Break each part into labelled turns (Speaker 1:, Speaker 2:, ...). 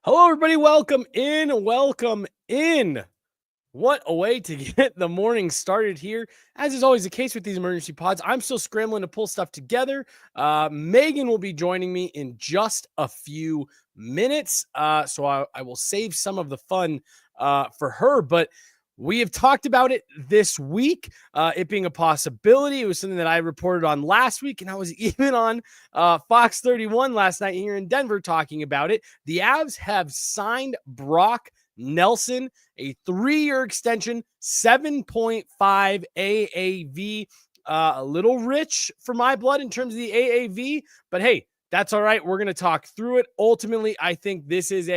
Speaker 1: Hello, everybody. Welcome in. Welcome in. What a way to get the morning started here. As is always the case with these emergency pods, I'm still scrambling to pull stuff together. Megan will be joining me in just a few minutes. So I will save some of the fun for her. But we have talked about it this week, it being a possibility. It was something that I reported on last week, and I was even on Fox 31 last night here in Denver talking about it. The Avs have signed Brock Nelson, a 3-year extension, 7.5 AAV. A little rich for my blood in terms of the AAV, but hey, that's all right. We're going to talk through it. Ultimately, I think this is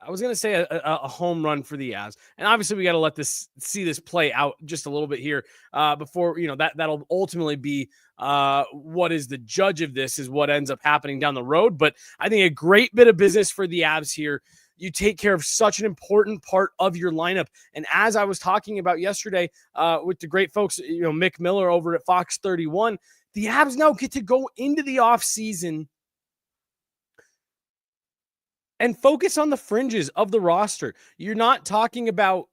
Speaker 1: I was going to say a home run for the Avs. And obviously we got to see this play out just a little bit here before, that'll ultimately be what is the judge of this is what ends up happening down the road. But I think a great bit of business for the Avs here. You take care of such an important part of your lineup. And as I was talking about yesterday with the great folks, Mick Miller over at Fox 31, the Avs now get to go into the offseason and focus on the fringes of the roster. You're not talking about,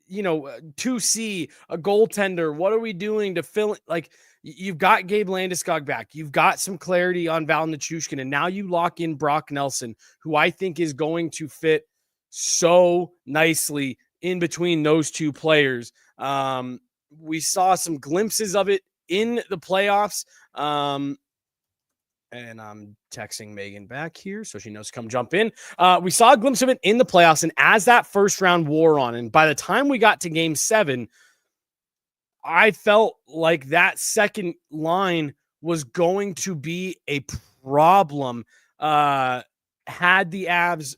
Speaker 1: 2C, a goaltender. What are we doing to fill it? Like, you've got Gabe Landeskog back. You've got some clarity on Val Nichushkin, and now you lock in Brock Nelson, who I think is going to fit so nicely in between those two players. We saw some glimpses of it in the playoffs. And I'm texting Megan back here so she knows to come jump in. We saw a glimpse of it in the playoffs, and as that first round wore on, and by the time we got to game 7, I felt like that second line was going to be a problem. Had the Avs,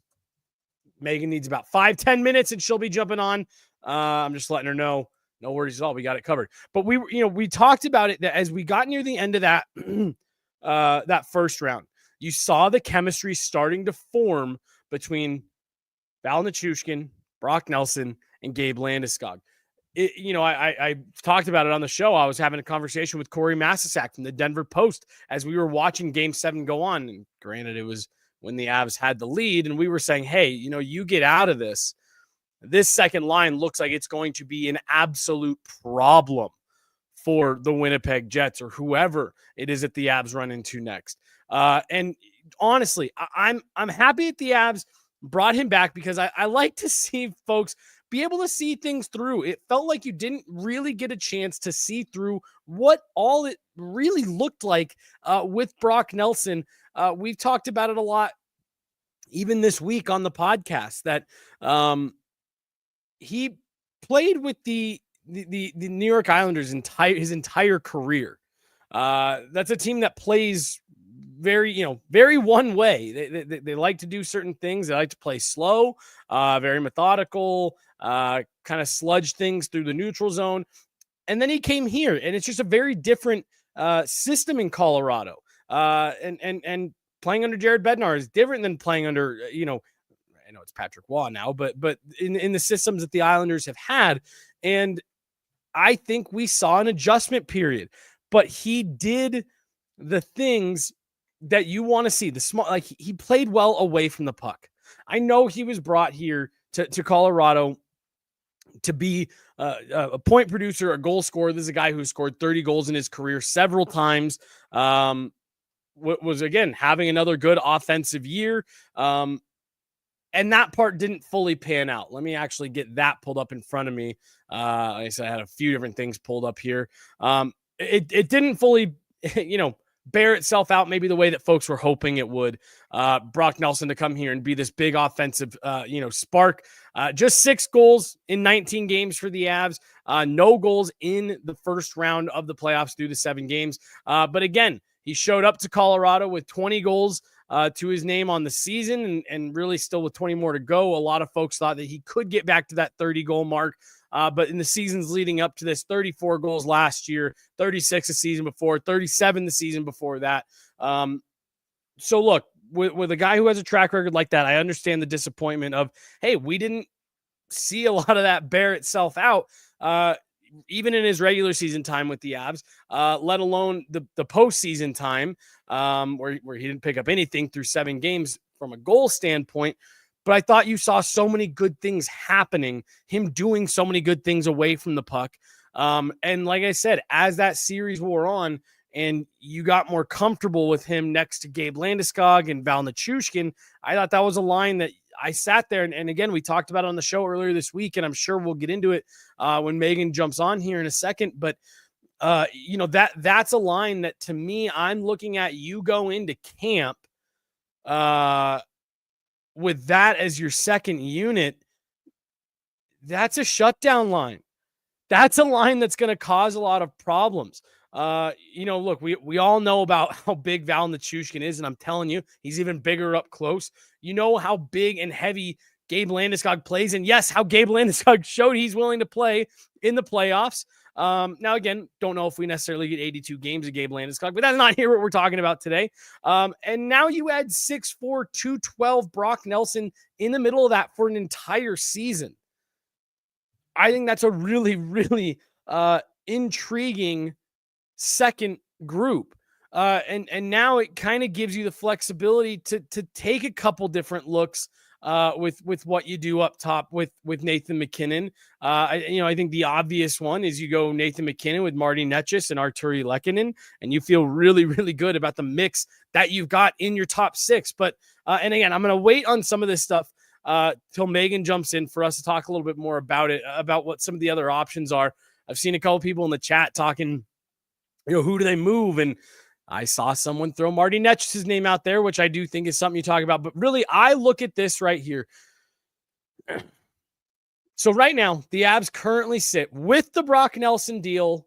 Speaker 1: Megan needs about 5-10 minutes and she'll be jumping on. I'm just letting her know. No worries at all. We got it covered. But we talked about it that as we got near the end of that that first round, you saw the chemistry starting to form between Val Nichushkin, Brock Nelson, and Gabe Landeskog. I talked about it on the show. I was having a conversation with Corey Masisak from the Denver Post as we were watching Game 7 go on. And granted, it was when the Avs had the lead, and we were saying, hey, you get out of this. This second line looks like it's going to be an absolute problem for the Winnipeg Jets or whoever it is that the Avs run into next. And honestly, I'm happy that the Avs brought him back because I like to see folks be able to see things through. It felt like you didn't really get a chance to see through what all it really looked like with Brock Nelson. We've talked about it a lot, even this week on the podcast, that he played with the New York Islanders his entire career. That's a team that plays very one way. They like to do certain things. They like to play slow, very methodical, kind of sludge things through the neutral zone. And then he came here, and it's just a very different system in Colorado. And playing under Jared Bednar is different than playing under, I know it's Patrick Waugh now, but in the systems that the Islanders have had. And I think we saw an adjustment period, but he did the things that you want to see. He played well away from the puck. I know he was brought here to Colorado to be a point producer, a goal scorer. This is a guy who scored 30 goals in his career several times. Was again having another good offensive year. And that part didn't fully pan out. Let me actually get that pulled up in front of me. Like I said, I had a few different things pulled up here. It didn't fully, bear itself out maybe the way that folks were hoping it would. Brock Nelson to come here and be this big offensive, spark. Just 6 goals in 19 games for the Avs. No goals in the first round of the playoffs through the 7 games. But again, he showed up to Colorado with 20 goals to his name on the season, and really still with 20 more to go. A lot of folks thought that he could get back to that 30 goal mark. But in the seasons leading up to this, 34 goals last year, 36 the season before, 37 the season before that. So look, with a guy who has a track record like that, I understand the disappointment of, hey, we didn't see a lot of that bear itself out. even in his regular season time with the Avs, let alone the postseason time, where he didn't pick up anything through 7 games from a goal standpoint. But I thought you saw so many good things happening, him doing so many good things away from the puck. And like I said, as that series wore on and you got more comfortable with him next to Gabe Landeskog and Val Nichushkin, I thought that was a line that I sat there. And again, we talked about it on the show earlier this week, and I'm sure we'll get into it when Megan jumps on here in a second. But that's a line that, to me, I'm looking at you go into camp with that as your second unit. That's a shutdown line. That's a line that's going to cause a lot of problems. Look, we all know about how big Val Nichushkin is, and I'm telling you, he's even bigger up close. You know how big and heavy Gabe Landeskog plays, and yes, how Gabe Landeskog showed he's willing to play in the playoffs. Now, again, don't know if we necessarily get 82 games of Gabe Landeskog, but that's not here what we're talking about today. And now you add 6'4", 212 Brock Nelson in the middle of that for an entire season. I think that's a really, really intriguing second group. And now it kind of gives you the flexibility to take a couple different looks with what you do up top with Nathan McKinnon. I think the obvious one is you go Nathan McKinnon with Marty Netchis and Arturi Lehkonen, and you feel really, really good about the mix that you've got in your top 6. But and again, I'm going to wait on some of this stuff till Megan jumps in for us to talk a little bit more about it, about what some of the other options are. I've seen a couple people in the chat talking, who do they move? And I saw someone throw Marty Netch's name out there, which I do think is something you talk about. But really, I look at this right here. So right now, the Avs currently sit with the Brock Nelson deal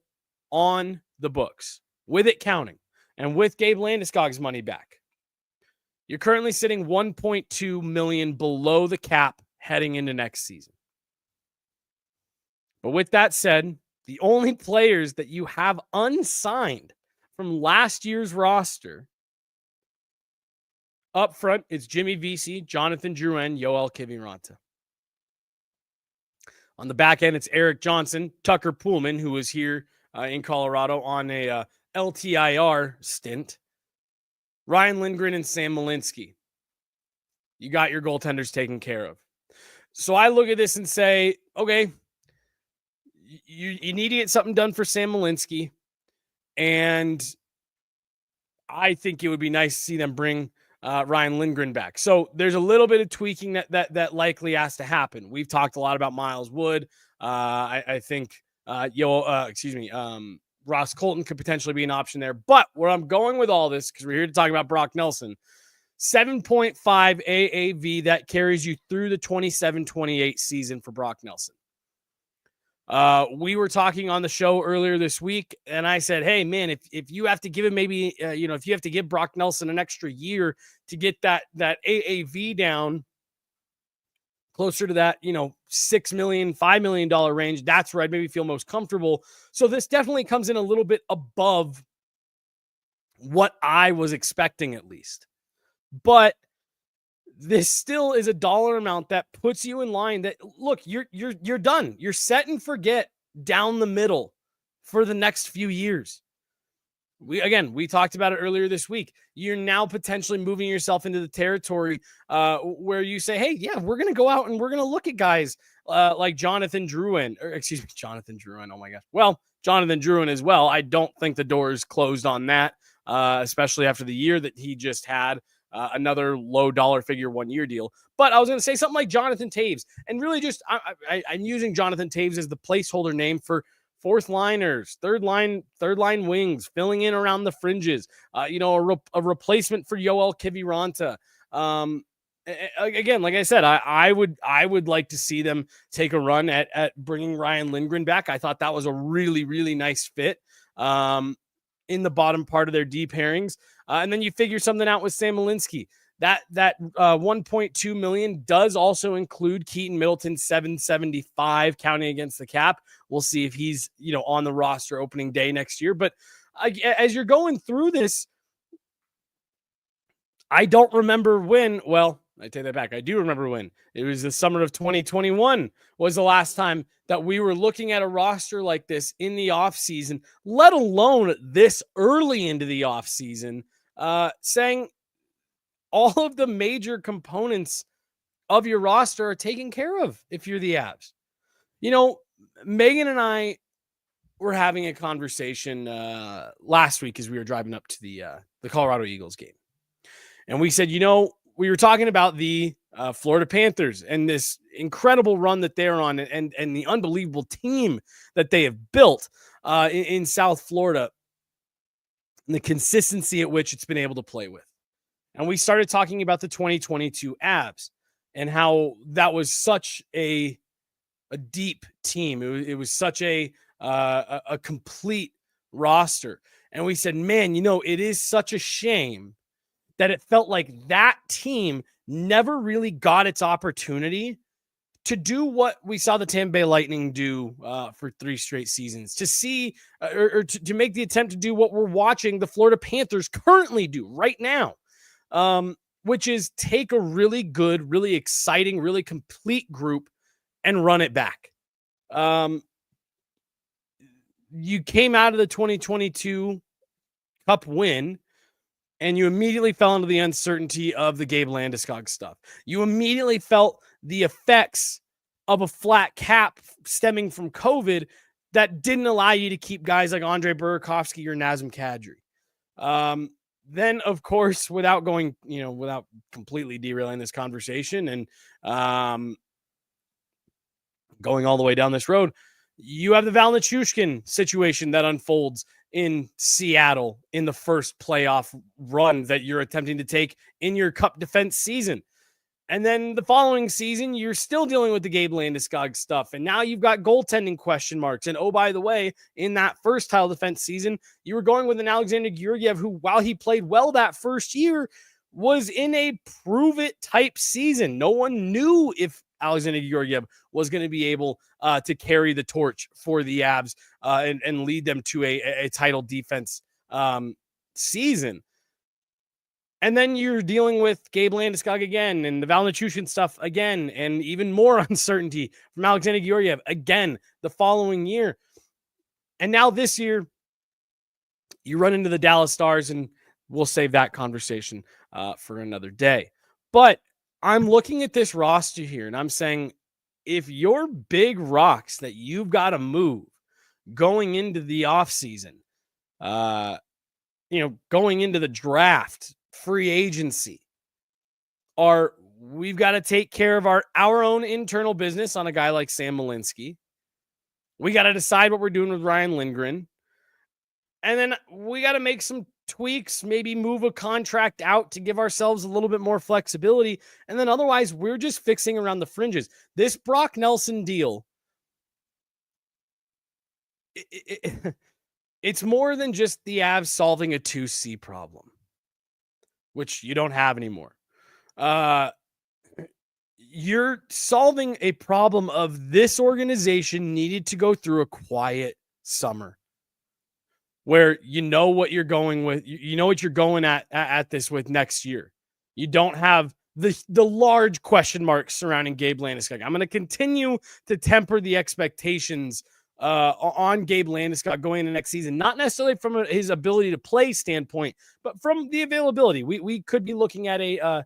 Speaker 1: on the books, with it counting, and with Gabe Landeskog's money back. You're currently sitting $1.2 million below the cap heading into next season. But with that said, the only players that you have unsigned from last year's roster up front, it's Jimmy Vesey, Jonathan Drouin, Yoel Kiviranta. On the back end, it's Eric Johnson, Tucker Poolman, who was here in Colorado on a LTIR stint, Ryan Lindgren, and Sam Malinsky. You got your goaltenders taken care of. So I look at this and say, okay, you need to get something done for Sam Malinsky. And I think it would be nice to see them bring Ryan Lindgren back. So there's a little bit of tweaking that likely has to happen. We've talked a lot about Miles Wood. I think Ross Colton could potentially be an option there. But where I'm going with all this, because we're here to talk about Brock Nelson, 7.5 AAV, that carries you through the 27-28 season for Brock Nelson. We were talking on the show earlier this week, and I said, hey, man, if you have to give him maybe, if you have to give Brock Nelson an extra year to get that AAV down closer to that, $6 million, $5 million range, that's where I'd maybe feel most comfortable. So this definitely comes in a little bit above what I was expecting, at least. But this still is a dollar amount that puts you in line that, look, you're done. You're set and forget down the middle for the next few years. We talked about it earlier this week. You're now potentially moving yourself into the territory where you say, hey, yeah, we're going to go out and we're going to look at guys like Jonathan Drouin. Oh my gosh. Well, Jonathan Drouin as well. I don't think the door is closed on that, especially after the year that he just had. Another low dollar figure 1-year deal. But I was going to say something like Jonathan Taves. And really just, I'm using Jonathan Taves as the placeholder name for fourth liners, third line wings, filling in around the fringes, a replacement for Yoel Kiviranta. Again, like I said, I would like to see them take a run at bringing Ryan Lindgren back. I thought that was a really, really nice fit in the bottom part of their deep pairings. And then you figure something out with Sam Malinsky. That $1.2 million does also include Keaton Middleton, $775 counting against the cap. We'll see if he's on the roster opening day next year. But as you're going through this, I don't remember when. Well, I take that back. I do remember when. It was the summer of 2021 was the last time that we were looking at a roster like this in the offseason, let alone this early into the offseason, saying all of the major components of your roster are taken care of if you're the Avs. You know, Megan and I were having a conversation last week as we were driving up to the Colorado Eagles game. And we said, we were talking about the Florida Panthers and this incredible run that they're on and the unbelievable team that they have built in South Florida and the consistency at which it's been able to play with. And we started talking about the 2022 Avs and how that was such a deep team. It was such a complete roster. And we said, man, it is such a shame that it felt like that team never really got its opportunity to do what we saw the Tampa Bay Lightning do for 3 straight seasons, to see or to make the attempt to do what we're watching the Florida Panthers currently do right now, which is take a really good, really exciting, really complete group and run it back. You came out of the 2022 Cup win, and you immediately fell into the uncertainty of the Gabe Landeskog stuff. You immediately felt the effects of a flat cap stemming from COVID that didn't allow you to keep guys like Andre Burakovsky or Nazem Kadri. Then, of course, without completely derailing this conversation and going all the way down this road, you have the Val Nichushkin situation that unfolds in Seattle in the first playoff run that you're attempting to take in your Cup defense season. And then the following season, you're still dealing with the Gabe Landeskog stuff. And now you've got goaltending question marks. And oh, by the way, in that first tile defense season, you were going with an Alexander Georgiev who, while he played well that first year, was in a prove-it type season. No one knew if Alexander Georgiev was going to be able to carry the torch for the Avs and lead them to a title defense season. And then you're dealing with Gabe Landeskog again and the Val Nichushkin stuff again, and even more uncertainty from Alexander Georgiev again the following year. And now this year, you run into the Dallas Stars, and we'll save that conversation for another day. But I'm looking at this roster here, and I'm saying, if your big rocks that you've got to move going into the offseason, going into the draft, free agency, we've got to take care of our own internal business on a guy like Sam Malinsky. We got to decide what we're doing with Ryan Lindgren. And then we got to make some tweaks, maybe move a contract out to give ourselves a little bit more flexibility. And then otherwise, we're just fixing around the fringes. This Brock Nelson deal, it's more than just the Avs solving a 2C problem, which you don't have anymore. You're solving a problem of this organization needed to go through a quiet summer, where you know what you're going with, you know what you're going at this with next year. You don't have the large question marks surrounding Gabe Landeskog. I'm going to continue to temper the expectations on Gabe Landeskog going into next season, not necessarily from his ability to play standpoint, but from the availability. We could be looking at a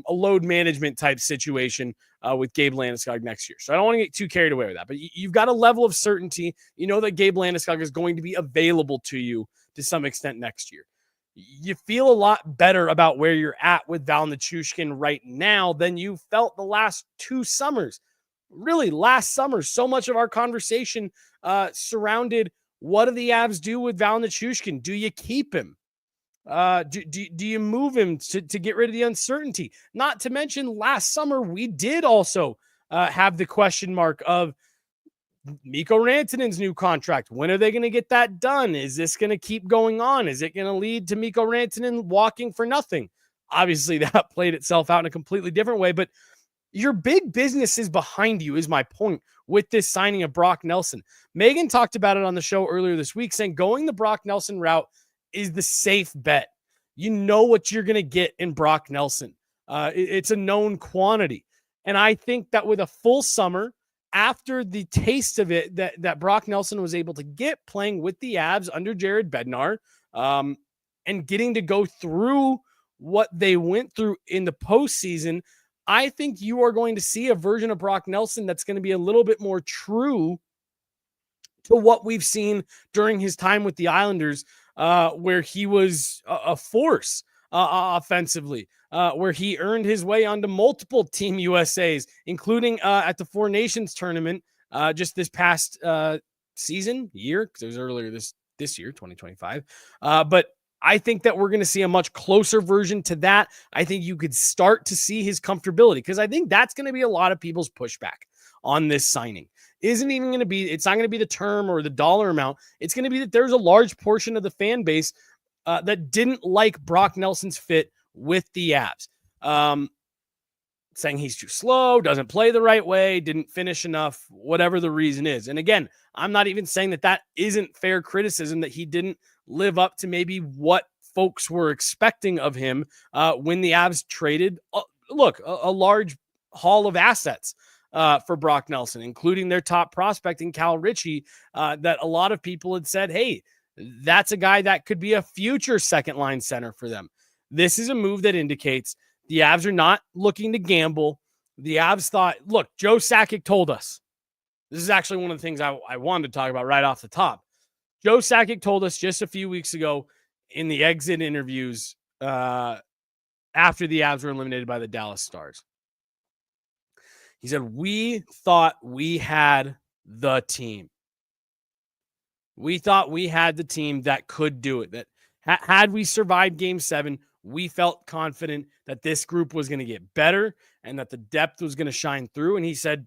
Speaker 1: load management type situation with Gabe Landeskog next year. So I don't want to get too carried away with that, but you've got a level of certainty. You know that Gabe Landeskog is going to be available to you to some extent next year. You feel a lot better about where you're at with Val Nichushkin right now than you felt the last 2 summers. Really, last summer, so much of our conversation surrounded, what do the Avs do with Val Nichushkin? Do you keep him? Do you move him to get rid of the uncertainty? Not to mention last summer, we did also have the question mark of Mikko Rantanen's new contract. When are they going to get that done? Is this going to keep going on? Is it going to lead to Mikko Rantanen walking for nothing? Obviously, that played itself out in a completely different way, but your big business is behind you, is my point with this signing of Brock Nelson. Megan talked about it on the show earlier this week, saying going the Brock Nelson route is the safe bet. You know what you're going to get in Brock Nelson. It's a known quantity. And I think that with a full summer, after the taste of it that Brock Nelson was able to get playing with the Avs under Jared Bednar, and getting to go through what they went through in the postseason, I think you are going to see a version of Brock Nelson that's going to be a little bit more true to what we've seen during his time with the Islanders, where he was a force offensively, where he earned his way onto multiple Team USAs, including at the Four Nations tournament just this past year, because it was earlier this year, 2025. But I think that we're going to see a much closer version to that. I think you could start to see his comfortability, because I think that's going to be a lot of people's pushback on this signing. It's not going to be the term or the dollar amount. It's going to be that there's a large portion of the fan base that didn't like Brock Nelson's fit with the Avs. Saying he's too slow, doesn't play the right way, didn't finish enough, whatever the reason is. And again, I'm not even saying that isn't fair criticism, that he didn't live up to maybe what folks were expecting of him when the Avs traded, a large haul of assets for Brock Nelson, including their top prospect in Cal Ritchie, that a lot of people had said, hey, that's a guy that could be a future second line center for them. This is a move that indicates the Avs are not looking to gamble. The Avs thought, look, Joe Sakic told us. This is actually one of the things I wanted to talk about right off the top. Joe Sakic told us just a few weeks ago in the exit interviews after the Avs were eliminated by the Dallas Stars. He said, we thought we had the team. We thought we had the team that could do it. That had we survived Game 7, we felt confident that this group was going to get better and that the depth was going to shine through. And he said,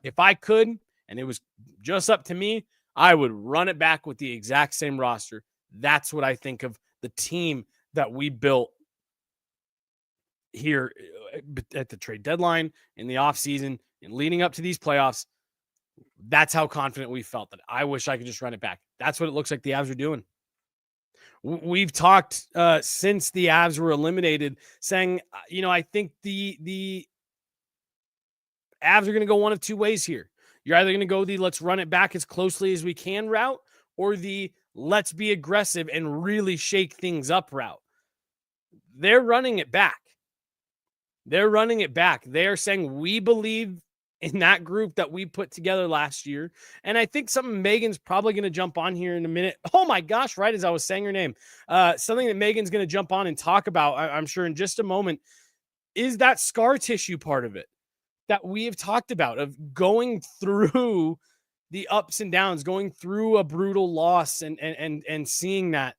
Speaker 1: if I could, and it was just up to me, I would run it back with the exact same roster. That's what I think of the team that we built here at the trade deadline, in the offseason, and leading up to these playoffs. That's how confident we felt. That I wish I could just run it back. That's what it looks like the Avs are doing. We've talked since the Avs were eliminated, saying, I think the Avs are going to go one of two ways here. You're either going to go the let's run it back as closely as we can route, or the let's be aggressive and really shake things up route. They're running it back. They're saying we believe in that group that we put together last year. And I think something Megan's probably going to jump on here in a minute. Oh my gosh, right as I was saying her name. Something that Megan's going to jump on and talk about, I'm sure in just a moment, is that scar tissue part of it that we have talked about, of going through the ups and downs, going through a brutal loss and seeing that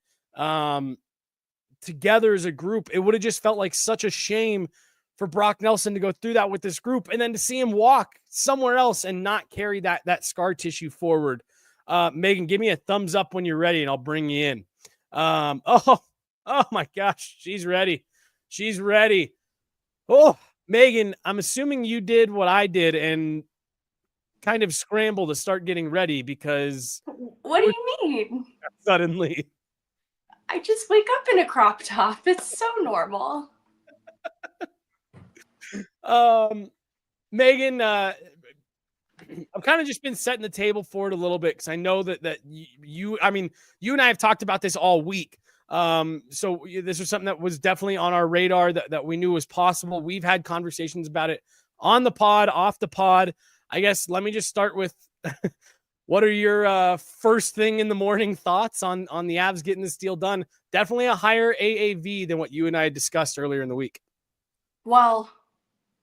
Speaker 1: together as a group. It would have just felt like such a shame for Brock Nelson to go through that with this group, and then to see him walk somewhere else and not carry that scar tissue forward. Megan, give me a thumbs up when you're ready, and I'll bring you in. Oh my gosh, she's ready. Oh, Megan, I'm assuming you did what I did and kind of scramble to start getting ready, because
Speaker 2: what do you mean?
Speaker 1: Suddenly,
Speaker 2: I just wake up in a crop top. It's so normal.
Speaker 1: Megan, I've kind of just been setting the table for it a little bit, because I know that you and I have talked about this all week. So this was something that was definitely on our radar, that we knew was possible. We've had conversations about it on the pod, off the pod. I guess let me just start with what are your first thing in the morning thoughts on the Avs getting this deal done? Definitely a higher AAV than what you and I had discussed earlier in the week.
Speaker 2: Well,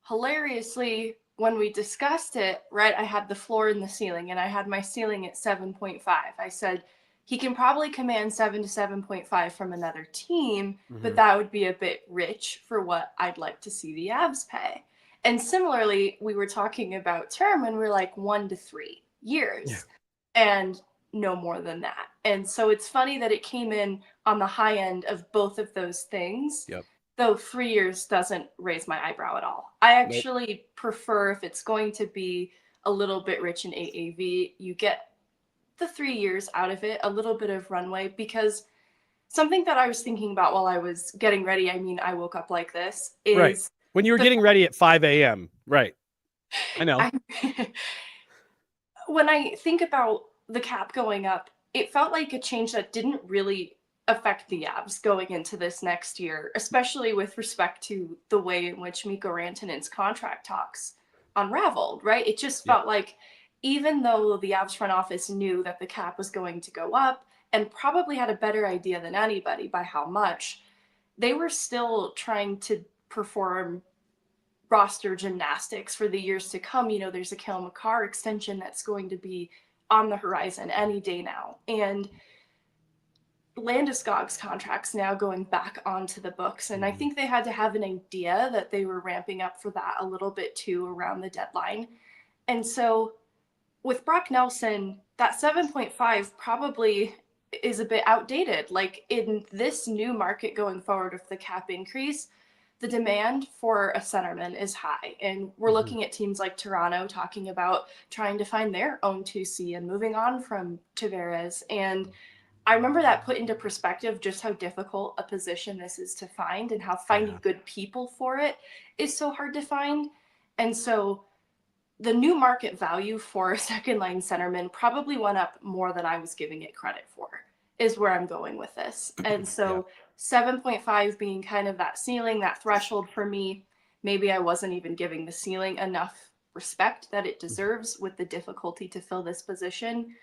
Speaker 2: hilariously, when we discussed it, right, I had the floor and the ceiling, and I had my ceiling at 7.5. I said he can probably command 7 to 7.5 from another team, but that would be a bit rich for what I'd like to see the Avs pay. And similarly, we were talking about term, and we're like 1 to 3 years, and no more than that. And so it's funny that it came in on the high end of both of those things.
Speaker 1: Yep.
Speaker 2: Though 3 years doesn't raise my eyebrow at all. I actually prefer, if it's going to be a little bit rich in AAV, you get the 3 years out of it, a little bit of runway, because something that I was thinking about while I was getting ready, I woke up like this, is
Speaker 1: When you were getting ready at 5 a.m. Right. I know.
Speaker 2: When I think about the cap going up, it felt like a change that didn't really affect the Avs going into this next year, especially with respect to the way in which Mikko Rantanen's contract talks unraveled, right? It just felt like even though the Avs front office knew that the cap was going to go up and probably had a better idea than anybody by how much, they were still trying to perform roster gymnastics for the years to come. You know, there's a Cale Makar extension that's going to be on the horizon any day now. And Landeskog's contract's now going back onto the books. And I think they had to have an idea that they were ramping up for that a little bit too around the deadline. And so with Brock Nelson, that 7.5 probably is a bit outdated. Like in this new market going forward with the cap increase, the demand for a centerman is high. And we're looking at teams like Toronto talking about trying to find their own 2C and moving on from Tavares. And I remember that put into perspective just how difficult a position this is to find and how finding good people for it is so hard to find. And so the new market value for a second line centerman probably went up more than I was giving it credit for, is where I'm going with this. And so 7.5 being kind of that ceiling, that threshold for me, maybe I wasn't even giving the ceiling enough respect that it deserves with the difficulty to fill this position.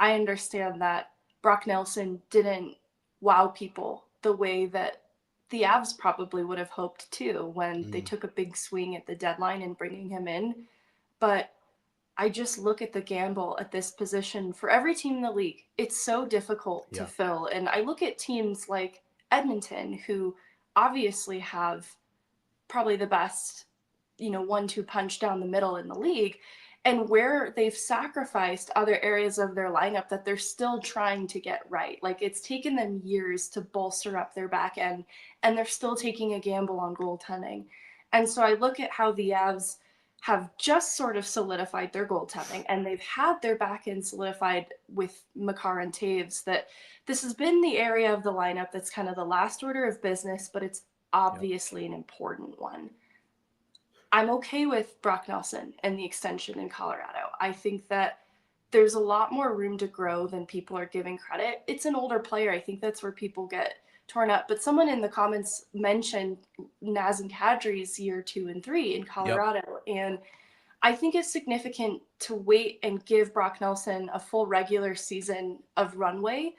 Speaker 2: I understand that Brock Nelson didn't wow people the way that the Avs probably would have hoped to when they took a big swing at the deadline and bringing him in. But I just look at the gamble at this position for every team in the league. It's so difficult to fill. And I look at teams like Edmonton, who obviously have probably the best, 1-2 punch down the middle in the league, and where they've sacrificed other areas of their lineup that they're still trying to get right. Like it's taken them years to bolster up their back end, and they're still taking a gamble on goaltending. And so I look at how the Avs have just sort of solidified their goaltending, and they've had their back end solidified with Makar and Taves, that this has been the area of the lineup that's kind of the last order of business, but it's obviously an important one. I'm okay with Brock Nelson and the extension in Colorado. I think that there's a lot more room to grow than people are giving credit. It's an older player. I think that's where people get torn up. But someone in the comments mentioned Nazem Kadri's year 2 and 3 in Colorado. And I think it's significant to wait and give Brock Nelson a full regular season of runway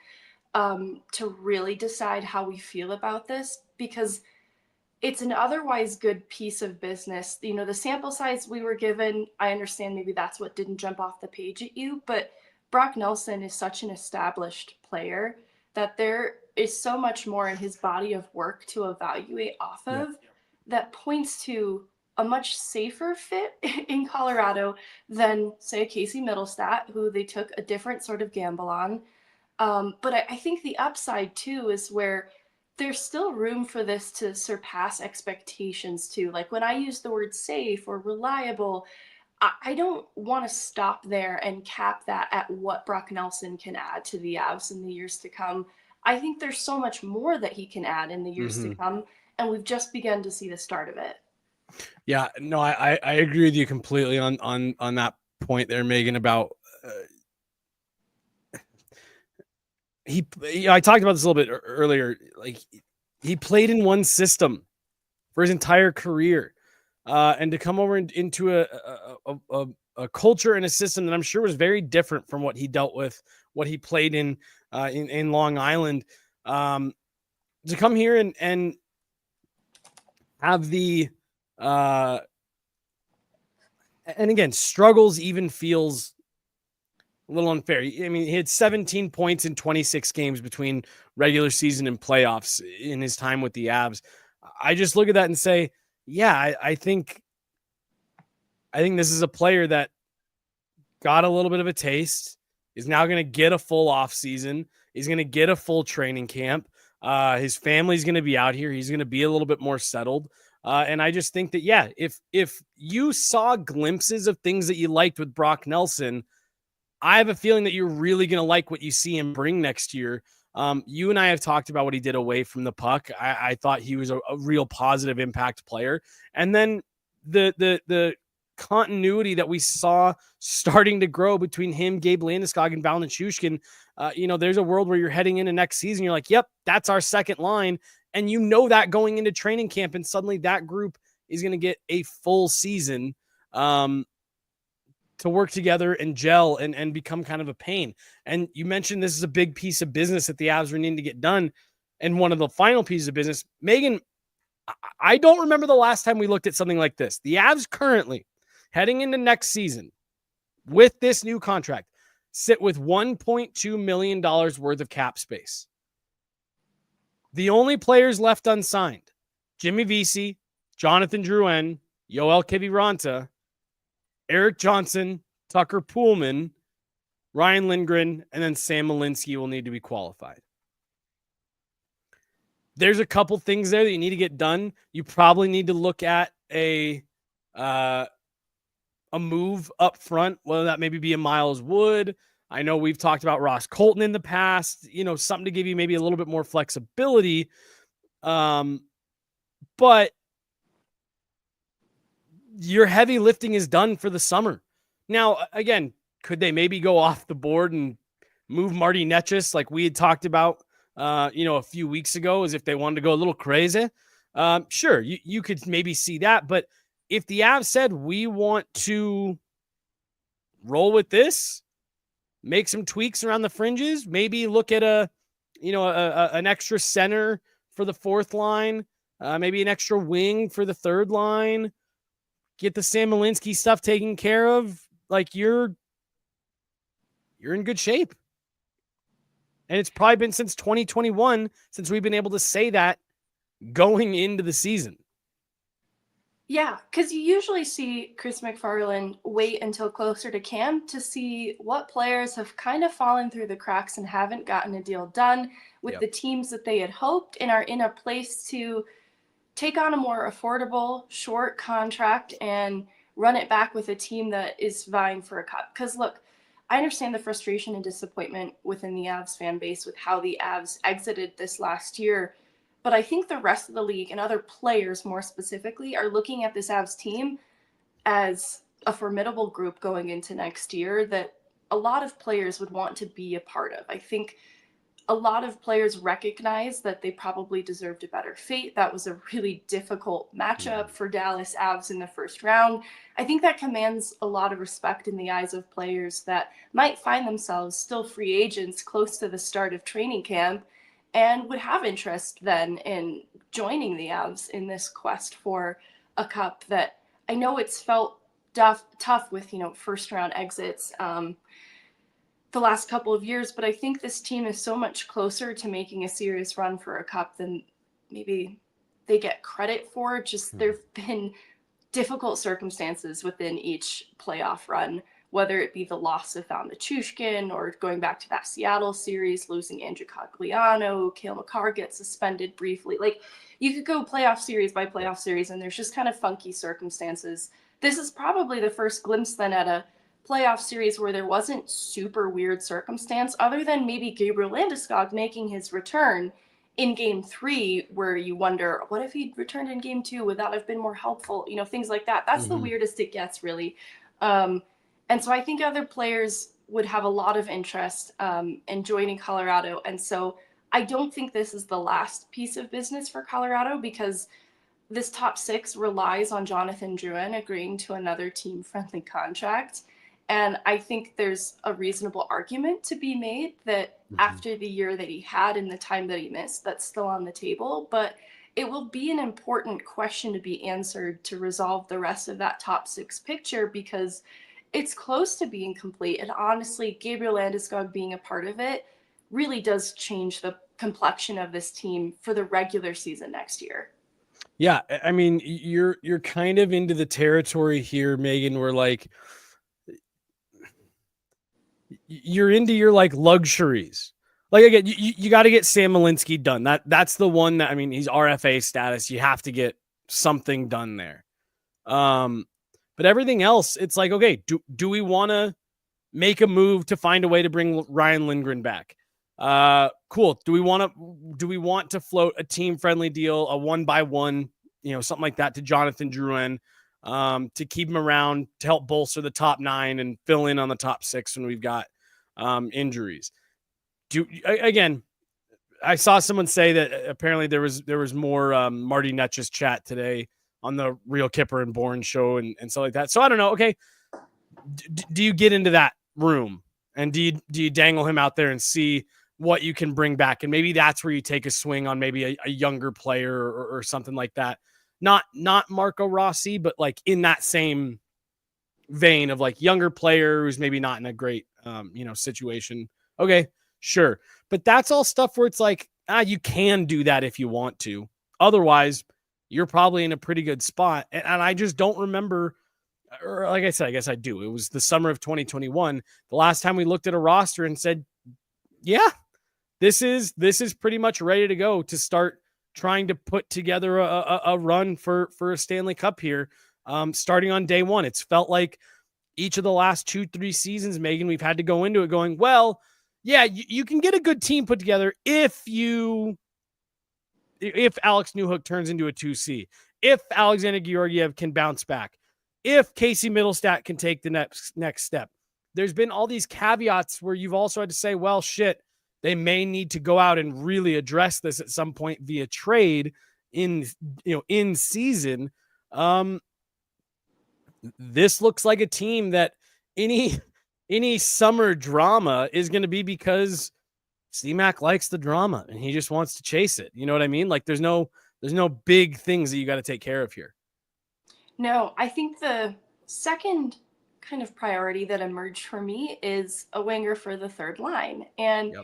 Speaker 2: to really decide how we feel about this, because it's an otherwise good piece of business. The sample size we were given, I understand maybe that's what didn't jump off the page at you, but Brock Nelson is such an established player that there is so much more in his body of work to evaluate off of that points to a much safer fit in Colorado than, say, a Casey Middlestat, who they took a different sort of gamble on. But I think the upside, too, is where there's still room for this to surpass expectations too. Like when I use the word safe or reliable, I don't want to stop there and cap that at what Brock Nelson can add to the Avs in the years to come. I think there's so much more that he can add in the years to come, and we've just begun to see the start of it.
Speaker 1: Yeah, no, I agree with you completely on that point there, Megan, about I talked about this a little bit earlier. Like he played in one system for his entire career, and to come over into a culture and a system that I'm sure was very different from what he dealt with, what he played in Long Island, to come here and have the and again, struggles even feels a little unfair. I mean, he had 17 points in 26 games between regular season and playoffs in his time with the Avs. I just look at that and say, yeah, I think this is a player that got a little bit of a taste, is now going to get a full off season. He's going to get a full training camp. His family's going to be out here. He's going to be a little bit more settled. And I just think that, yeah, if you saw glimpses of things that you liked with Brock Nelson, I have a feeling that you're really going to like what you see him bring next year You and I have talked about what he did away from the puck. I thought he was a real positive impact player. And then the continuity that we saw starting to grow between him, Gabe Landeskog, and Val Nichushkin, there's a world where you're heading into next season. You're like, yep, that's our second line. And you know that going into training camp, and suddenly that group is going to get a full season to work together and gel and become kind of a pain. And you mentioned this is a big piece of business that the Avs are needing to get done. And one of the final pieces of business, Megan, I don't remember the last time we looked at something like this. The Avs currently, heading into next season, with this new contract, sit with $1.2 million worth of cap space. The only players left unsigned, Jimmy Vesey, Jonathan Drouin, Yoel Kiviranta, Eric Johnson, Tucker Poolman, Ryan Lindgren, and then Sam Malinsky will need to be qualified. There's a couple things there that you need to get done. You probably need to look at a move up front, whether that maybe be a Miles Wood. I know we've talked about Ross Colton in the past, something to give you maybe a little bit more flexibility. But your heavy lifting is done for the summer. Now, again, could they maybe go off the board and move Marty Netchus like we had talked about, a few weeks ago, as if they wanted to go a little crazy? Sure, you could maybe see that. But if the Avs said, we want to roll with this, make some tweaks around the fringes, maybe look at an extra center for the fourth line, maybe an extra wing for the third line, get the Sam Malinsky stuff taken care of, like you're in good shape. And it's probably been since 2021 since we've been able to say that going into the season.
Speaker 2: Yeah, because you usually see Chris MacFarland wait until closer to camp to see what players have kind of fallen through the cracks and haven't gotten a deal done with the teams that they had hoped and are in a place to take on a more affordable, short contract and run it back with a team that is vying for a cup. Because look, I understand the frustration and disappointment within the Avs fan base with how the Avs exited this last year. But I think the rest of the league and other players more specifically are looking at this Avs team as a formidable group going into next year that a lot of players would want to be a part of. I think a lot of players recognize that they probably deserved a better fate. That was a really difficult matchup for Dallas Avs in the first round. I think that commands a lot of respect in the eyes of players that might find themselves still free agents close to the start of training camp and would have interest then in joining the Avs in this quest for a cup that I know it's felt tough with, first round exits the last couple of years, but I think this team is so much closer to making a serious run for a cup than maybe they get credit for. Just there've been difficult circumstances within each playoff run, whether it be the loss of Val Nichushkin or going back to that Seattle series, losing Andrew Cogliano, Cale Makar gets suspended briefly. Like, you could go playoff series by playoff series, and there's just kind of funky circumstances. This is probably the first glimpse then at a playoff series where there wasn't super weird circumstance, other than maybe Gabriel Landeskog making his return in game 3, where you wonder, what if he'd returned in game 2? Would that have been more helpful? Things like that. That's the weirdest it gets, really. And so I think other players would have a lot of interest in joining Colorado. And so I don't think this is the last piece of business for Colorado, because this top 6 relies on Jonathan Drouin agreeing to another team-friendly contract. And I think there's a reasonable argument to be made that after the year that he had and the time that he missed, that's still on the table. But it will be an important question to be answered to resolve the rest of that top 6 picture, because it's close to being complete. And honestly, Gabriel Landeskog being a part of it really does change the complexion of this team for the regular season next year.
Speaker 1: Yeah, I mean, you're kind of into the territory here, Megan, where like you're into your like luxuries. Like, again, you got to get Sam Malinsky done. That's the one that, I mean, he's RFA status. You have to get something done there. But everything else, it's like, okay, do we want to make a move to find a way to bring Ryan Lindgren back? cool. Do we want to float a team friendly deal, a 1-by-1, something like that to Jonathan Drouin, to keep him around to help bolster the top 9 and fill in on the top 6 when we've got injuries? Again, I saw someone say that apparently there was more Marty Netch's chat today on the Real Kipper and Bourne show and stuff like that. So I don't know. Okay, do you get into that room and do you dangle him out there and see what you can bring back? And maybe that's where you take a swing on maybe a younger player or something like that. Not Marco Rossi, but like in that same vein of like younger player who's maybe not in a great situation. Okay, sure. But that's all stuff where it's like, you can do that if you want to. Otherwise, you're probably in a pretty good spot. And I just don't remember, or like I said, I guess I do. It was the summer of 2021, the last time we looked at a roster and said, yeah, this is pretty much ready to go to start trying to put together a run for a Stanley Cup here, starting on day one. It's felt like each of the last 2-3 seasons, Megan, we've had to go into it going, well, yeah, you can get a good team put together if Alex Newhook turns into a 2C, if Alexander Georgiev can bounce back, if Casey Middlestat can take the next step. There's been all these caveats where you've also had to say, well, shit, they may need to go out and really address this at some point via trade in season. This looks like a team that any summer drama is going to be because C-Mac likes the drama and he just wants to chase it. You know what I mean? Like there's no big things that you got to take care of here.
Speaker 2: No, I think the second kind of priority that emerged for me is a winger for the third line. And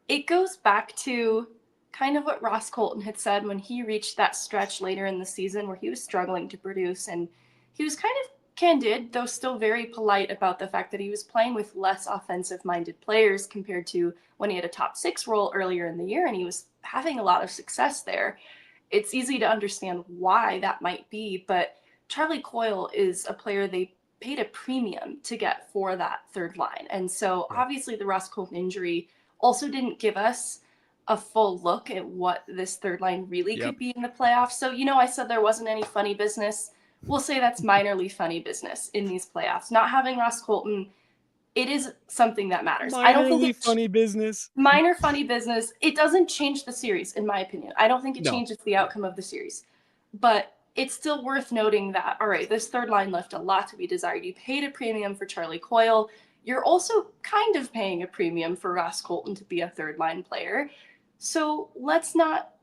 Speaker 2: it goes back to kind of what Ross Colton had said when he reached that stretch later in the season where he was struggling to produce. And he was kind of candid, though still very polite about the fact that he was playing with less offensive-minded players compared to when he had a top 6 role earlier in the year, and he was having a lot of success there. It's easy to understand why that might be, but Charlie Coyle is a player they paid a premium to get for that third line. And so obviously the Ross Colton injury also didn't give us a full look at what this third line really could be in the playoffs. So, I said there wasn't any funny business. We'll say that's minorly funny business in these playoffs. Not having Ross Colton, it is something that matters. I don't think it's
Speaker 1: funny business.
Speaker 2: Minor funny business. It doesn't change the series, in my opinion. I don't think it changes the outcome of the series. But it's still worth noting that, all right, this third line left a lot to be desired. You paid a premium for Charlie Coyle. You're also kind of paying a premium for Ross Colton to be a third line player. So let's not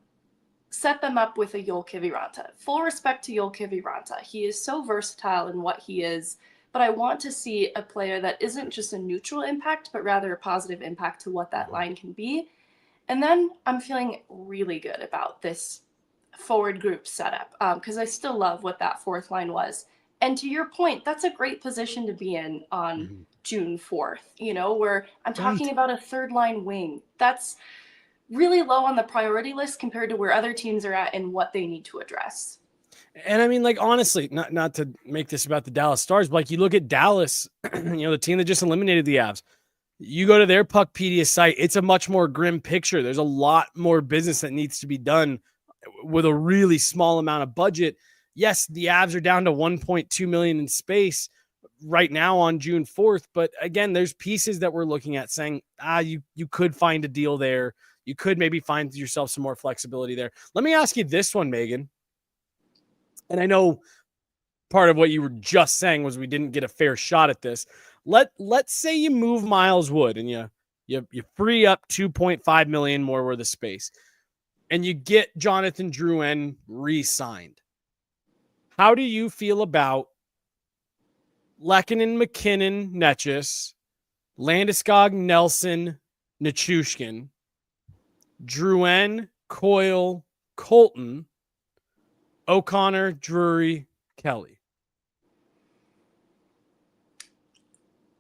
Speaker 2: set them up with a Joel Kiviranta. Full respect to Joel Kiviranta. He is so versatile in what he is, but I want to see a player that isn't just a neutral impact, but rather a positive impact to what that line can be. And then I'm feeling really good about this forward group setup because I still love what that fourth line was. And to your point, that's a great position to be in on June 4th, where I'm talking about a third line wing. That's really low on the priority list compared to where other teams are at and what they need to address.
Speaker 1: And I mean, like, honestly, not to make this about the Dallas Stars, but like you look at Dallas, the team that just eliminated the Avs, you go to their Puckpedia site, it's a much more grim picture. There's a lot more business that needs to be done with a really small amount of budget. Yes, the Avs are down to 1.2 million in space right now on June 4th. But again, there's pieces that we're looking at saying, you could find a deal there. You could maybe find yourself some more flexibility there. Let me ask you this one, Megan. And I know part of what you were just saying was we didn't get a fair shot at this. Let's say you move Miles Wood and you free up 2.5 million more worth of space and you get Jonathan Drouin re-signed. How do you feel about Lehkonen, McKinnon, Netchus, Landeskog, Nelson, Nichushkin, Drouin, Coyle, Colton, O'Connor, Drury, Kelly?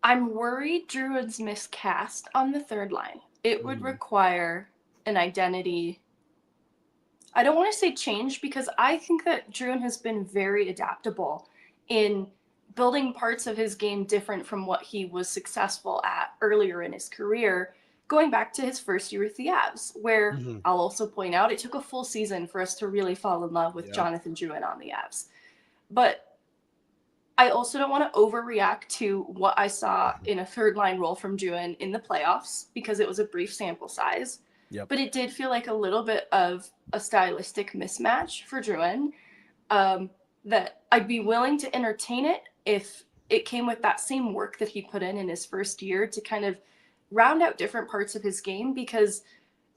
Speaker 2: I'm worried Druid's miscast on the third line. It would require an identity. I don't want to say change because I think that Druin has been very adaptable in building parts of his game different from what he was successful at earlier in his career. going back to his first year with the Avs, where
Speaker 1: Mm-hmm.
Speaker 2: I'll also point out it took a full season for us to really fall in love with
Speaker 1: Yep.
Speaker 2: Jonathan Drouin on the Avs. But I also don't want to overreact to what I saw in a third line role from Drouin in the playoffs because it was a brief sample size.
Speaker 1: Yep.
Speaker 2: But it did feel like a little bit of a stylistic mismatch for Drouin, that I'd be willing to entertain it if it came with that same work that he put in his first year to kind of round out different parts of his game. Because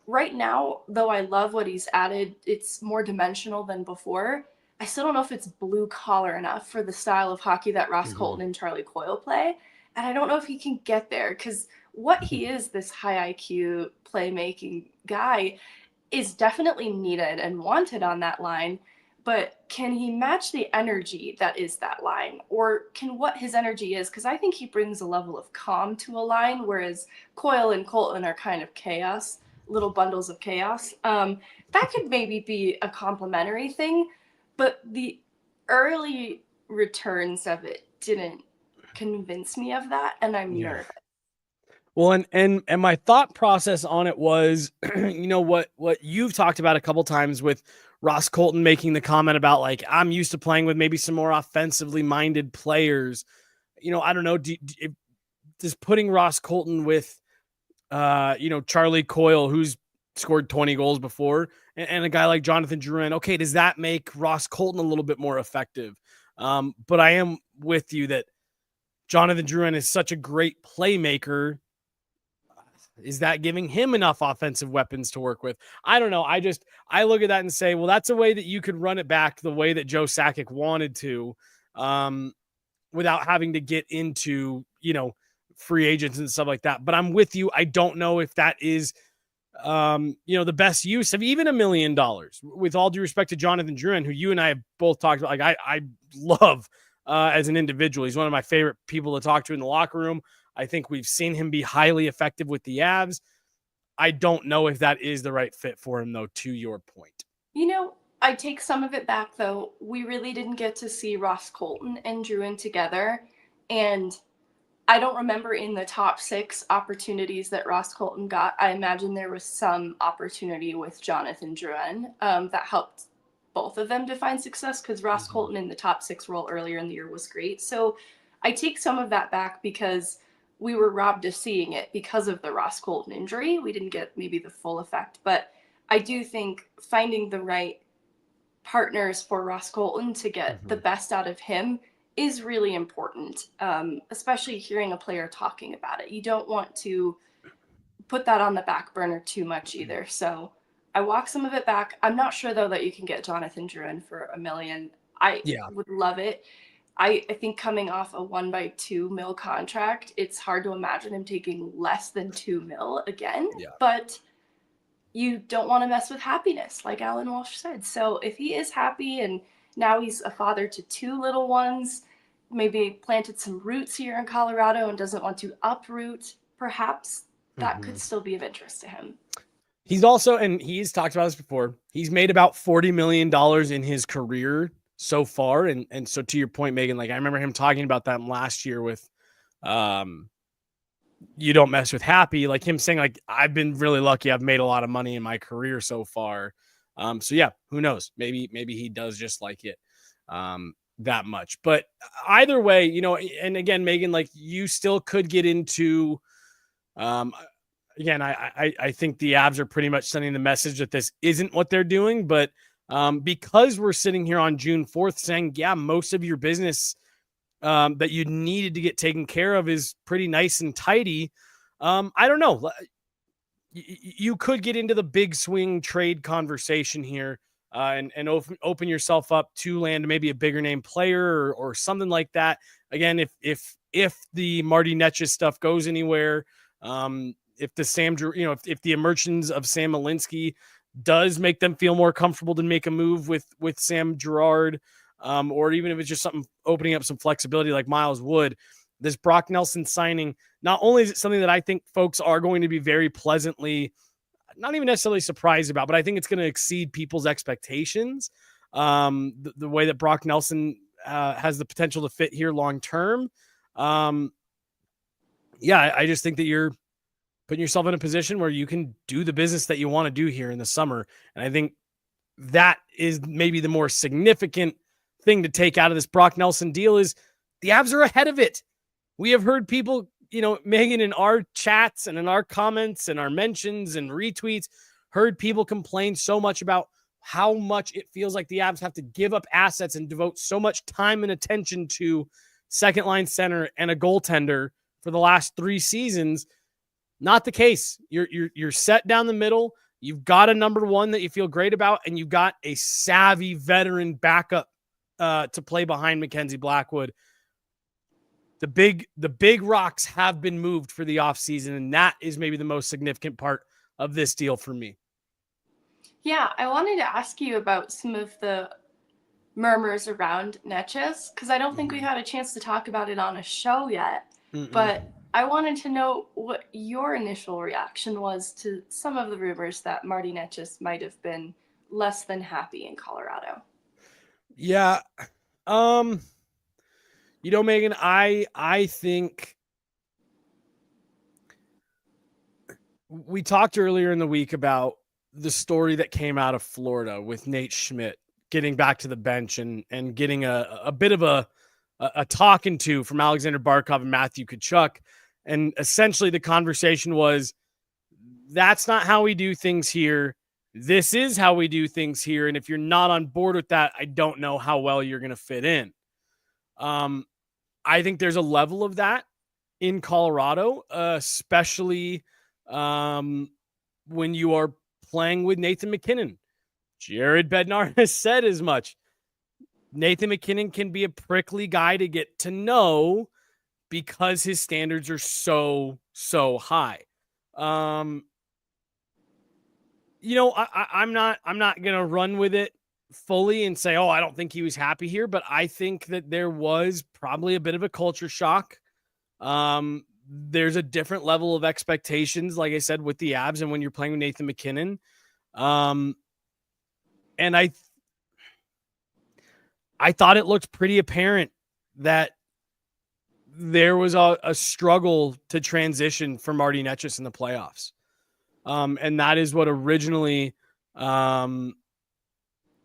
Speaker 2: right now, though I love what he's added, it's more dimensional than before. I still don't know if it's blue collar enough for the style of hockey that Ross
Speaker 1: Mm-hmm.
Speaker 2: Colton and Charlie Coyle play. And I don't know if he can get there because what he is, this high IQ playmaking guy, is definitely needed and wanted on that line. But can he match the energy that is that line? Or can what his energy is? Because I think he brings a level of calm to a line, whereas Coyle and Colton are kind of chaos, little bundles of chaos. That could maybe be a complementary thing, but the early returns of it didn't convince me of that, and I'm
Speaker 1: Yeah.
Speaker 2: nervous.
Speaker 1: Well, and my thought process on it was, what you've talked about a couple times with Ross Colton making the comment about like, I'm used to playing with maybe some more offensively minded players. I don't know. Does putting Ross Colton with, Charlie Coyle, who's scored 20 goals before, and a guy like Jonathan Drouin, okay, does that make Ross Colton a little bit more effective? But I am with you that Jonathan Drouin is such a great playmaker. Is that giving him enough offensive weapons to work with? I don't know. I look at that and say, well, that's a way that you could run it back the way that Joe Sakic wanted to, without having to get into, free agents and stuff like that. But I'm with you. I don't know if that is, the best use of even $1 million. With all due respect to Jonathan Drouin, who you and I have both talked about, like I love as an individual. He's one of my favorite people to talk to in the locker room. I think we've seen him be highly effective with the Avs. I don't know if that is the right fit for him, though, to your point.
Speaker 2: I take some of it back, though. We really didn't get to see Ross Colton and Drouin together. And I don't remember in the top 6 opportunities that Ross Colton got. I imagine there was some opportunity with Jonathan Drouin that helped both of them to find success because Ross Colton in the top 6 role earlier in the year was great. So I take some of that back because we were robbed of seeing it because of the Ross Colton injury. We didn't get maybe the full effect, but I do think finding the right partners for Ross Colton to get the best out of him is really important, especially hearing a player talking about it. You don't want to put that on the back burner too much either. So I walk some of it back. I'm not sure, though, that you can get Jonathan Drouin for $1 million. I
Speaker 1: Yeah.
Speaker 2: would love it. I think coming off a 1 by 2 mil contract, it's hard to imagine him taking less than 2 mil again.
Speaker 1: Yeah.
Speaker 2: But you don't want to mess with happiness, like Alan Walsh said. So if he is happy and now he's a father to 2 little ones, maybe planted some roots here in Colorado and doesn't want to uproot, perhaps that could still be of interest to him.
Speaker 1: He's also, and he's talked about this before, he's made about $40 million in his career so far. And so to your point, Megan, like I remember him talking about that last year with, you don't mess with happy, like him saying like, I've been really lucky. I've made a lot of money in my career so far. So yeah, who knows? Maybe he does just like it, that much, but either way, and again, Megan, like you still could get into, again, I think the Avs are pretty much sending the message that this isn't what they're doing, but because we're sitting here on June 4th saying, yeah, most of your business that you needed to get taken care of is pretty nice and tidy. I don't know. You could get into the big swing trade conversation here and open yourself up to land maybe a bigger name player or something like that. Again, if the Marty Netches stuff goes anywhere, if the if the emergence of Sam Alinsky does make them feel more comfortable to make a move with Sam Girard, or even if it's just something opening up some flexibility like Miles Wood, this Brock Nelson signing, not only is it something that I think folks are going to be very pleasantly, not even necessarily surprised about, but I think it's going to exceed people's expectations. The way that Brock Nelson has the potential to fit here long term. Yeah, I just think that you're putting yourself in a position where you can do the business that you want to do here in the summer. And I think that is maybe the more significant thing to take out of this Brock Nelson deal is the Avs are ahead of it. We have heard people, Megan, in our chats and in our comments and our mentions and retweets, heard people complain so much about how much it feels like the Avs have to give up assets and devote so much time and attention to second line center and a goaltender for the last 3 seasons. Not the case. You're set down the middle. You've got a number one that you feel great about, and you've got a savvy veteran backup to play behind Mackenzie Blackwood. The big rocks have been moved for the offseason, and that is maybe the most significant part of this deal for me.
Speaker 2: Yeah, I wanted to ask you about some of the murmurs around Necas, because I don't think we had a chance to talk about it on a show yet. But I wanted to know what your initial reaction was to some of the rumors that Marty Necas might have been less than happy in Colorado.
Speaker 1: Yeah. Megan, I think we talked earlier in the week about the story that came out of Florida with Nate Schmidt getting back to the bench and getting a bit of a talking to from Alexander Barkov and Matthew Tkachuk. And essentially the conversation was, that's not how we do things here. This is how we do things here. And if you're not on board with that, I don't know how well you're going to fit in. I think there's a level of that in Colorado, especially when you are playing with Nathan MacKinnon. Jared Bednar has said as much. Nathan MacKinnon can be a prickly guy to get to know because his standards are so high. I'm not going to run with it fully and say, I don't think he was happy here, but I think that there was probably a bit of a culture shock. There's a different level of expectations, like I said, with the Avs and when you're playing with Nathan MacKinnon. And I thought it looked pretty apparent that there was a struggle to transition for Marty Necas in the playoffs. And that is what originally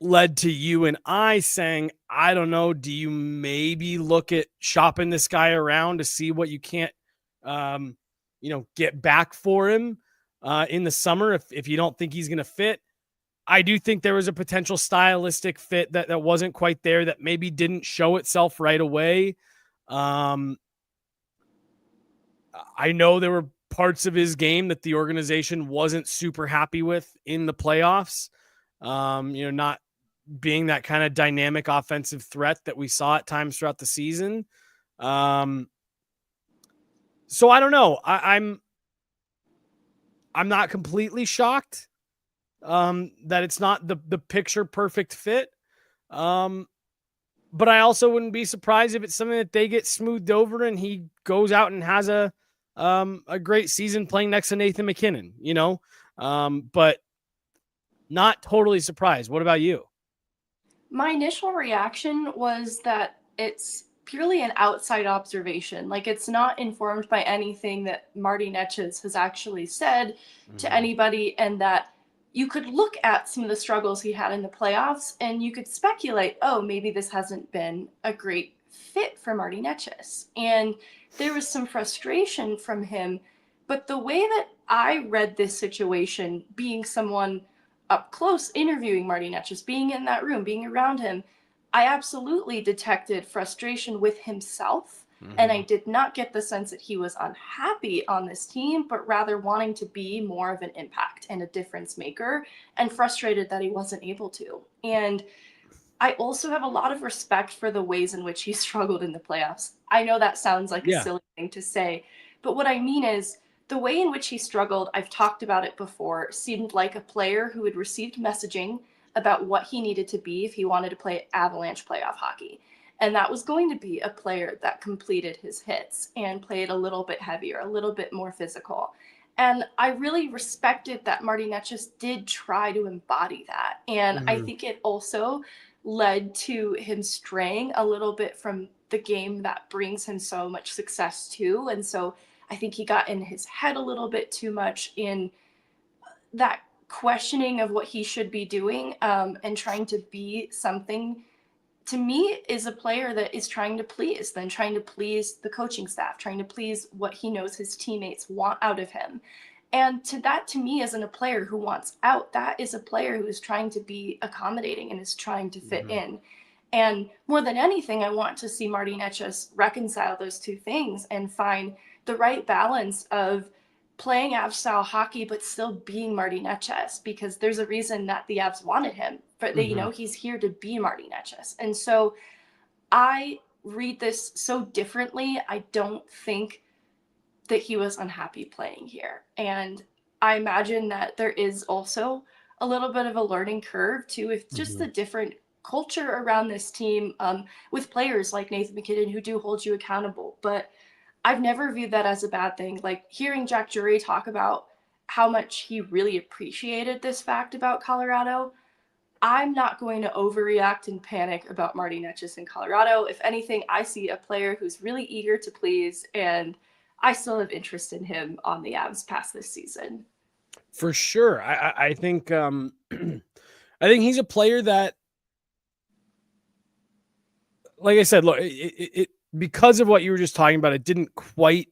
Speaker 1: led to you and I saying, I don't know, do you maybe look at shopping this guy around to see what you can't, get back for him in the summer if you don't think he's going to fit? I do think there was a potential stylistic fit that wasn't quite there, that maybe didn't show itself right away. I know there were parts of his game that the organization wasn't super happy with in the playoffs. Not being that kind of dynamic offensive threat that we saw at times throughout the season. So I don't know. I'm not completely shocked that it's not the picture perfect fit. But I also wouldn't be surprised if it's something that they get smoothed over and he goes out and has a great season playing next to Nathan MacKinnon, but not totally surprised. What about you?
Speaker 2: My initial reaction was that it's purely an outside observation. Like, it's not informed by anything that Marty Necas has actually said to anybody, and that you could look at some of the struggles he had in the playoffs and you could speculate, maybe this hasn't been a great fit for Marty Necas. And there was some frustration from him. But the way that I read this situation, being someone up close interviewing Marty Necas, being in that room, being around him, I absolutely detected frustration with himself. And I did not get the sense that he was unhappy on this team, but rather wanting to be more of an impact and a difference maker, and frustrated that he wasn't able to. And I also have a lot of respect for the ways in which he struggled in the playoffs. I know that sounds like a silly thing to say, but what I mean is the way in which he struggled, I've talked about it before, seemed like a player who had received messaging about what he needed to be if he wanted to play Avalanche playoff hockey. And that was going to be a player that completed his hits and played a little bit heavier, a little bit more physical. And I really respected that Marty Necas did try to embody that. And I think it also led to him straying a little bit from the game that brings him so much success too. And so I think he got in his head a little bit too much in that questioning of what he should be doing, and trying to be something, to me, is a player that is trying to please, then trying to please the coaching staff, trying to please what he knows his teammates want out of him. And to me, isn't a player who wants out. That is a player who is trying to be accommodating and is trying to fit in. And more than anything, I want to see Marty Netchus reconcile those two things and find the right balance of playing Avs style hockey, but still being Marty Netchus, because there's a reason that the Avs wanted him. But they, he's here to be Marty Netchus. And so I read this so differently. I don't think that he was unhappy playing here. And I imagine that there is also a little bit of a learning curve too, with just the different culture around this team, with players like Nathan MacKinnon who do hold you accountable. But I've never viewed that as a bad thing. Like hearing Jack Drury talk about how much he really appreciated this fact about Colorado, I'm not going to overreact and panic about Marty Netchus in Colorado. If anything, I see a player who's really eager to please, and I still have interest in him on the Avs past this season.
Speaker 1: For sure. I think I think he's a player that, like I said, look, it because of what you were just talking about, it didn't quite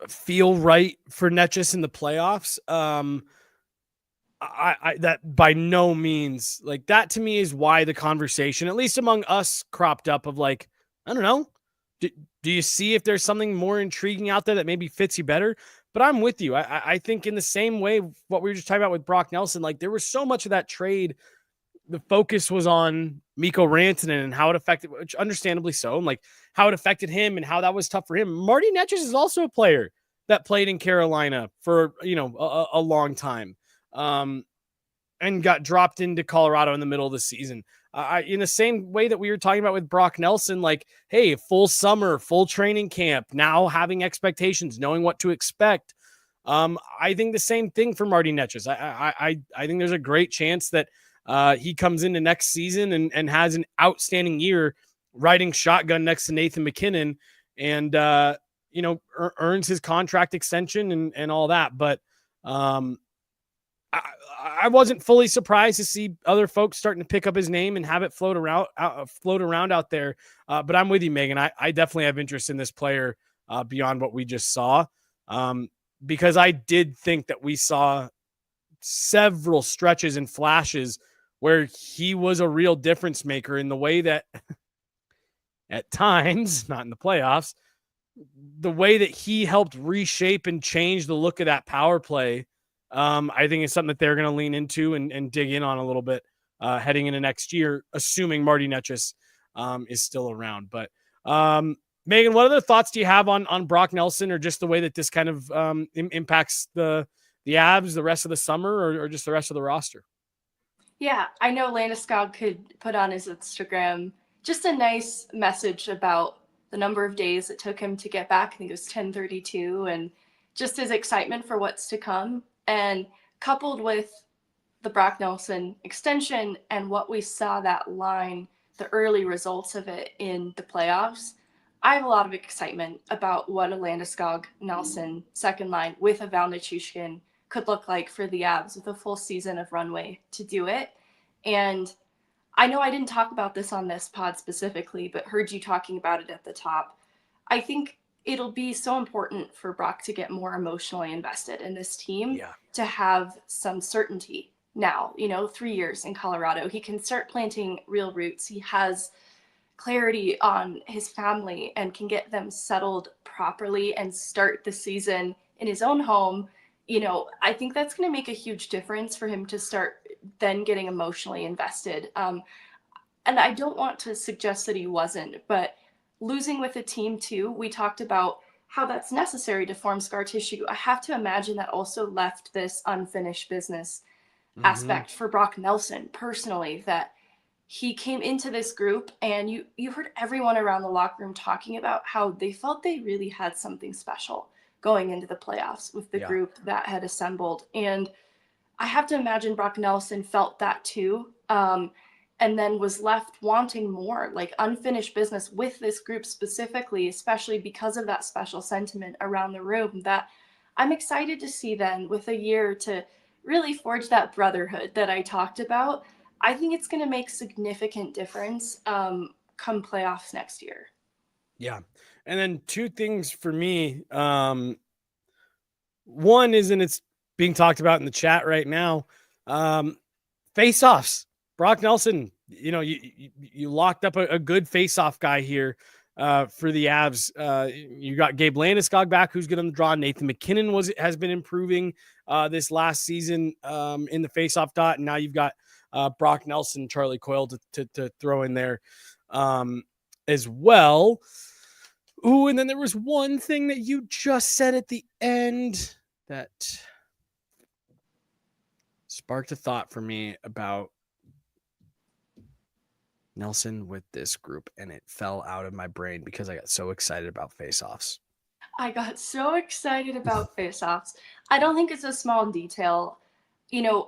Speaker 1: feel right for Netchus in the playoffs. I that by no means, like, that to me is why the conversation, at least among us, cropped up of like, I don't know, do you see if there's something more intriguing out there that maybe fits you better? But I'm with you. I think in the same way, what we were just talking about with Brock Nelson, like there was so much of that trade, the focus was on Mikko Rantanen and how it affected, which understandably so, and like how it affected him and how that was tough for him. Marty Netchus is also a player that played in Carolina for, a long time. And got dropped into Colorado in the middle of the season. In the same way that we were talking about with Brock Nelson, like, hey, full summer, full training camp, now having expectations, knowing what to expect. I think the same thing for Marty Netchus. I think there's a great chance that he comes into next season and has an outstanding year riding shotgun next to Nathan MacKinnon and, earns his contract extension and all that. But, I wasn't fully surprised to see other folks starting to pick up his name and have it float around out there. But I'm with you, Megan. I definitely have interest in this player beyond what we just saw, because I did think that we saw several stretches and flashes where he was a real difference maker in the way that at times, not in the playoffs, the way that he helped reshape and change the look of that power play. I think it's something that they're going to lean into and dig in on a little bit heading into next year, assuming Marty Netchus is still around. But Megan, what other thoughts do you have on Brock Nelson, or just the way that this kind of impacts the Avs the rest of the summer, or just the rest of the roster?
Speaker 2: Yeah, I know Landeskog could put on his Instagram just a nice message about the number of days it took him to get back. I think it was 10:32, and just his excitement for what's to come. And coupled with the Brock Nelson extension and what we saw that line, the early results of it in the playoffs, I have a lot of excitement about what a Landeskog Nelson second line with a Val Nichushkin could look like for the Avs with a full season of runway to do it. And I know I didn't talk about this on this pod specifically, but heard you talking about it at the top. I think it'll be so important for Brock to get more emotionally invested in this team, to have some certainty now, 3 years in Colorado. He can start planting real roots. He has clarity on his family and can get them settled properly and start the season in his own home. I think that's going to make a huge difference for him to start then getting emotionally invested. And I don't want to suggest that he wasn't, but losing with a team too, we talked about how that's necessary to form scar tissue. I have to imagine that also left this unfinished business aspect for Brock Nelson personally, that he came into this group and you heard everyone around the locker room talking about how they felt they really had something special going into the playoffs with the group that had assembled. And I have to imagine Brock Nelson felt that too. And and then was left wanting more, like unfinished business with this group specifically, especially because of that special sentiment around the room, that I'm excited to see then with a year to really forge that brotherhood that I talked about. I think it's going to make significant difference come playoffs next year.
Speaker 1: Yeah. And then two things for me. One is, and it's being talked about in the chat right now, face-offs. Brock Nelson, you locked up a good face-off guy here for the Avs. You got Gabe Landeskog back, who's good on the draw. Nathan McKinnon has been improving this last season in the face-off dot, and now you've got Brock Nelson, Charlie Coyle to throw in there as well. Ooh, and then there was one thing that you just said at the end that sparked a thought for me about Nelson with this group, and it fell out of my brain because I got so excited about face-offs.
Speaker 2: I got so excited about face-offs. I don't think it's a small detail.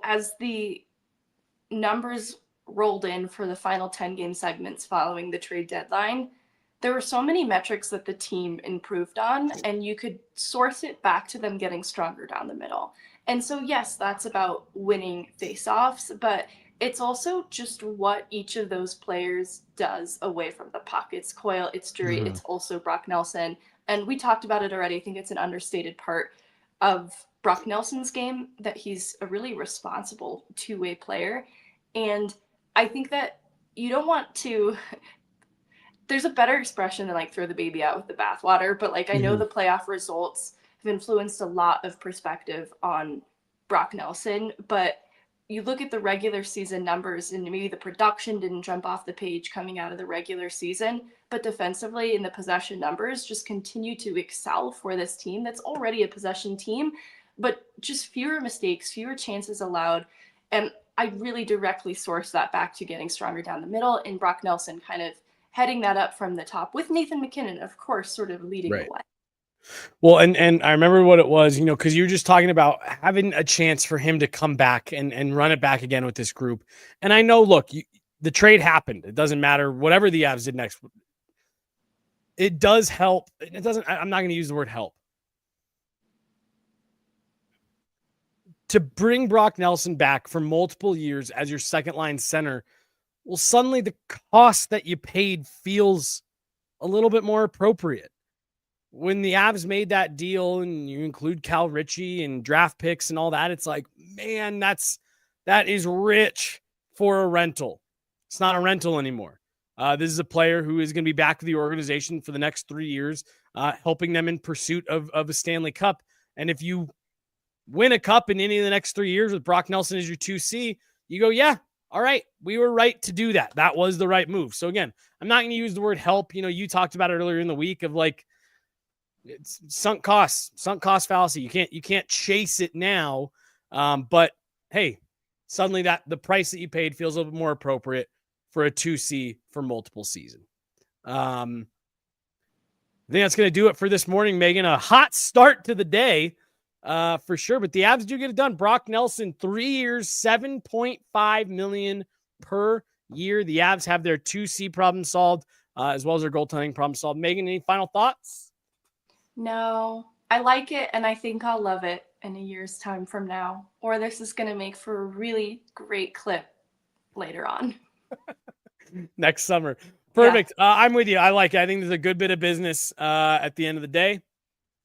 Speaker 2: As the numbers rolled in for the final 10 game segments following the trade deadline, there were so many metrics that the team improved on, and you could source it back to them getting stronger down the middle. And so, yes, that's about winning face-offs, but it's also just what each of those players does away from the puck. It's Coyle, it's Drury, it's also Brock Nelson. And we talked about it already. I think it's an understated part of Brock Nelson's game that he's a really responsible two-way player. And I think that you don't want to... There's a better expression than throw the baby out with the bathwater, but I know the playoff results have influenced a lot of perspective on Brock Nelson, but you look at the regular season numbers and maybe the production didn't jump off the page coming out of the regular season, but defensively in the possession numbers just continue to excel for this team that's already a possession team, but just fewer mistakes, fewer chances allowed. And I really directly source that back to getting stronger down the middle, and Brock Nelson kind of heading that up from the top with Nathan McKinnon, of course, sort of leading the way.
Speaker 1: Well, and I remember what it was, because you were just talking about having a chance for him to come back and run it back again with this group. And I know, look, the trade happened. It doesn't matter. Whatever the Avs did next, it does help. It doesn't, I'm not going to use the word help. To bring Brock Nelson back for multiple years as your second line center, well, suddenly the cost that you paid feels a little bit more appropriate. When the Avs made that deal and you include Cal Ritchie and draft picks and all that, it's like, man, that is rich for a rental. It's not a rental anymore. This is a player who is going to be back with the organization for the next 3 years, helping them in pursuit of a Stanley Cup. And if you win a cup in any of the next 3 years with Brock Nelson as your 2C, you go, yeah, all right, we were right to do that. That was the right move. So again, I'm not going to use the word help. You talked about it earlier in the week of it's sunk cost fallacy. You can't chase it now. But hey, suddenly the price that you paid feels a little bit more appropriate for a 2C for multiple season. I think that's going to do it for this morning, Megan. A hot start to the day. For sure, but the Avs do get it done. Brock Nelson, 3 years, $7.5 million per year. The Avs have their 2C problem solved, as well as their goaltending problem solved. Megan, any final thoughts?
Speaker 2: No, I like it, and I think I'll love it in a year's time from now. Or this is going to make for a really great clip later on.
Speaker 1: Next summer. Perfect. Yeah. I'm with you. I like it. I think there's a good bit of business at the end of the day.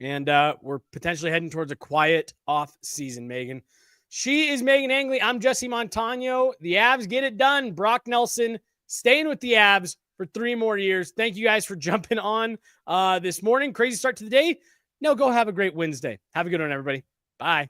Speaker 1: And we're potentially heading towards a quiet off season, Megan. She is Megan Angley. I'm Jesse Montano. The Avs get it done. Brock Nelson staying with the Avs for 3 more years. Thank you guys for jumping on this morning. Crazy start to the day. No, go have a great Wednesday. Have a good one, everybody. Bye.